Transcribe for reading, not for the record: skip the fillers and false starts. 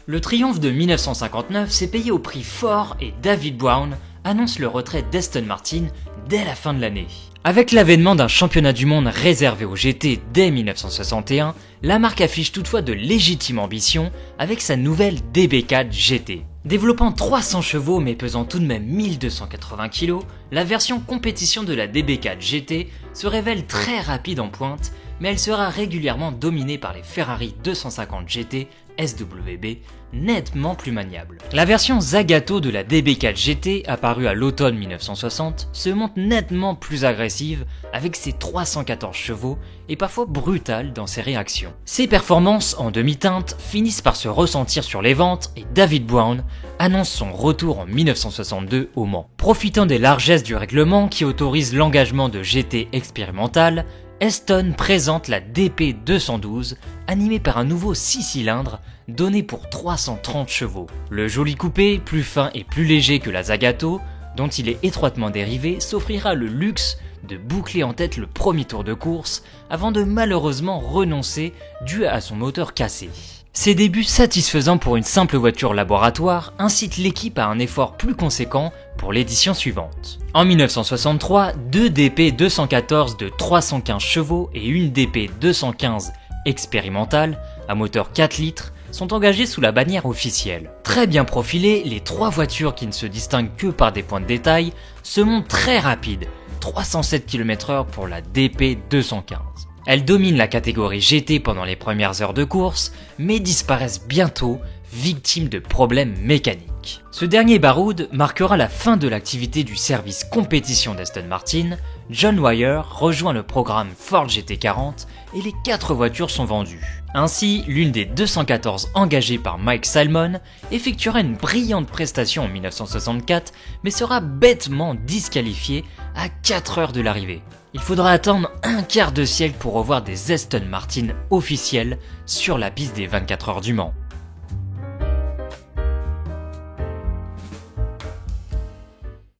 Le triomphe de 1959 s'est payé au prix fort et David Brown annonce le retrait d'Aston Martin dès la fin de l'année. Avec l'avènement d'un championnat du monde réservé au GT dès 1961, la marque affiche toutefois de légitimes ambitions avec sa nouvelle DB4 GT. Développant 300 chevaux mais pesant tout de même 1280 kg, la version compétition de la DB4 GT se révèle très rapide en pointe, mais elle sera régulièrement dominée par les Ferrari 250 GT SWB, nettement plus maniable. La version Zagato de la DB4 GT, apparue à l'automne 1960, se montre nettement plus agressive avec ses 314 chevaux et parfois brutale dans ses réactions. Ses performances en demi-teinte finissent par se ressentir sur les ventes et David Brown annonce son retour en 1962 au Mans. Profitant des largesses du règlement qui autorise l'engagement de GT expérimental, Aston présente la DP212, animée par un nouveau 6 cylindres, donné pour 330 chevaux. Le joli coupé, plus fin et plus léger que la Zagato, dont il est étroitement dérivé, s'offrira le luxe de boucler en tête le premier tour de course, avant de malheureusement renoncer dû à son moteur cassé. Ces débuts satisfaisants pour une simple voiture laboratoire incitent l'équipe à un effort plus conséquent pour l'édition suivante. En 1963, deux DP 214 de 315 chevaux et une DP 215 expérimentale à moteur 4 litres sont engagés sous la bannière officielle. Très bien profilées, les trois voitures qui ne se distinguent que par des points de détail se montrent très rapides, 307 km/h pour la DP 215. Elles dominent la catégorie GT pendant les premières heures de course, mais disparaissent bientôt, victimes de problèmes mécaniques. Ce dernier baroud marquera la fin de l'activité du service compétition d'Aston Martin. John Wyer rejoint le programme Ford GT40 et les 4 voitures sont vendues. Ainsi, l'une des 214 engagées par Mike Salmon effectuera une brillante prestation en 1964, mais sera bêtement disqualifiée à 4 heures de l'arrivée. Il faudra attendre un quart de siècle pour revoir des Aston Martin officiels sur la piste des 24 heures du Mans.